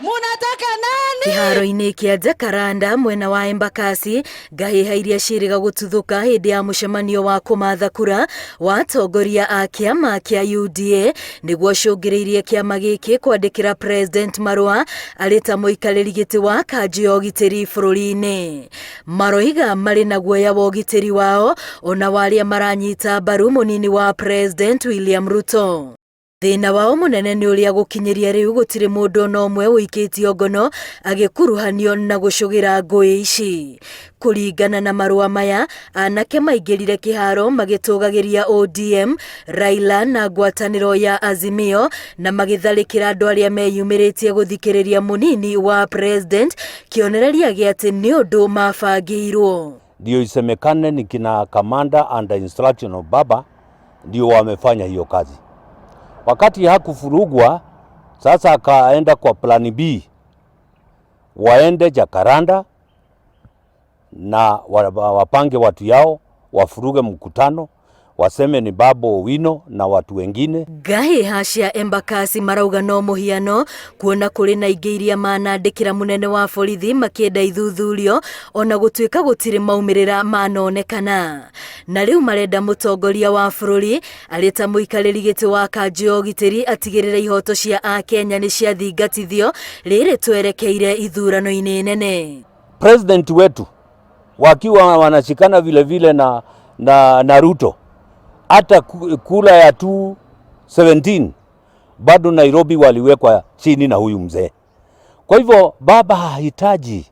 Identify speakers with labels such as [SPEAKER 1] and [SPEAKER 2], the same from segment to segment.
[SPEAKER 1] Munataka nani?
[SPEAKER 2] Kĩharo-inĩ kĩa Jacaranda mwena wa Embakasi, ngahĩha iria ciĩrĩga gũtuthũka hĩndĩ ya mũcemanio wa kũmatha kura wa atongoria a kĩama kĩa UDA nĩguo cũngĩrĩirie kĩama gĩkĩ kwandĩkĩra President marũa arĩ ta mũikarĩri gĩtĩ wa kanjũ ya ũgitĩri bũrũri-inĩ. Maroiga marĩ na guoya wa ũgitĩri wao ona warĩa maranyita mbaru mũnini wa President William Ruto. Thĩna wao mũnene nĩ ũrĩa gũkinyĩria rĩu gũtirĩ mũndũ ona ũmwe ũikĩtio ngono agĩkuruhanio na gũcũgĩra ngũĩ ici. Kũringana na marũa maya, anake maingĩrire kĩharo magĩtũgagĩria ODM, Raila na ngwatanĩro ya Azimio na magĩtharĩkĩra andũ arĩa meyumĩrĩtie gũthikĩrĩria mũnini wa President, kĩonereria gĩa atĩ nĩ ũndũ mabangĩirwo.
[SPEAKER 3] Ndio isemekane ni kina commander under instruction of Baba ndio wamefanya hiyo kazi. Wakati hakufurugwa, sasa akaenda kwa plan B, waende Jacaranda na wapange watu yao, wafuruge mkutano, waseme ni Babu Owino na watu wengine.
[SPEAKER 2] Ngahĩha cia Embakasi marauga no mũhiano kuona kũrĩ na ingĩ iria manandĩkĩra mũnene wa borithi makĩenda ithuthurio ona gũtuĩka gũtirĩ maumĩrĩra manonekana. Na rĩu marenda mũtongoria wa bũrũri arĩ ta mũikarĩri gĩtĩ wa kanjũ ya ũgitĩri atigĩrĩre ihoto cia Akenya nĩ ciathingatithio rĩrĩ twerekeire ithurano-inĩ nene.
[SPEAKER 3] President wetu wakiwa wanashikana vile vile na Ruto, hata kula ya 2017 bado Nairobi waliwekwa chini na huyu mzee. Kwa hivyo Baba hahitaji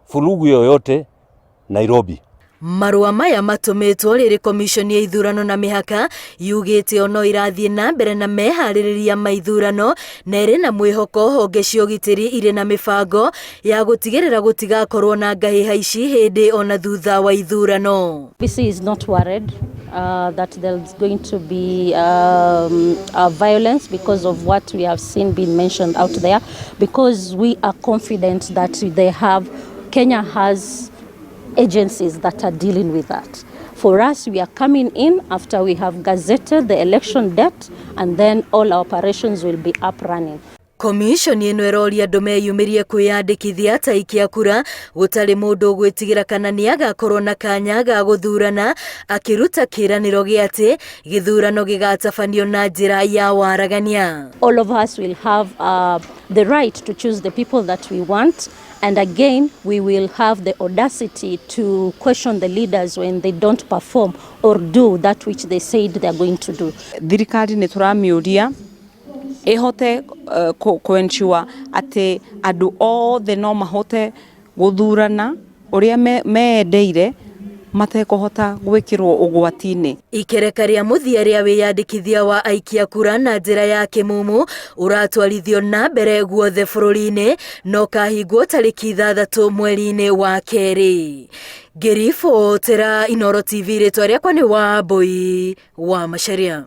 [SPEAKER 3] fulugu yoyote Nairobi.
[SPEAKER 2] Marũa maya matũmĩtwo rĩrĩ komishoni ya ithurano na mĩhaka yugĩte ono irathiĩ na mbere na meharĩrĩria ma ithurano na ĩrĩ na mwĩhoko honge cia ũgitĩri irĩ na mĩbango ya gũtigĩrĩra gũtigakorwo na ngahĩha ici hĩndĩ ona thutha wa ithurano.
[SPEAKER 4] ICC is not worried that there's going to be violence because of what we have seen being mentioned out there, because we are confident that Kenya has agencies that are dealing with that. For us, we are coming in after we have gazetted the election date, and then all our operations will be up running.
[SPEAKER 2] Komishoni ĩno ĩroria andũ meyumĩrie kwĩyandĩkithia ta aikia kura, gũtarĩ mũndũ gwĩtigĩra kana nĩ agakorwo na kanya ga gũthurana, akĩruta kĩranĩro gĩa atĩ gĩthurano gĩgatabanio na njĩra ya waragania.
[SPEAKER 4] All of us will have the right to choose the people that we want, and again we will have the audacity to question the leaders when they don't perform or do that which they said they are going to do.
[SPEAKER 5] Thirikari nĩ tũramĩũria ĩhote kũensure atĩ andũ othe no mahote gũthurana ũrĩa mendeire matekũhota gwĩkĩrwo ũgwati-inĩ.
[SPEAKER 2] Ikereka rĩa mũthia rĩa wĩyandĩkithia wa aikia kura na njĩra ya kĩmumu ũratwarithio na mbere guothe bũrũri-inĩ no kahingwo tarĩki 6 mweri-inĩ wa kerĩ. Ngĩribotera Inooro TV, rĩtwa rĩakwa nĩ Wambũi wa Macharia.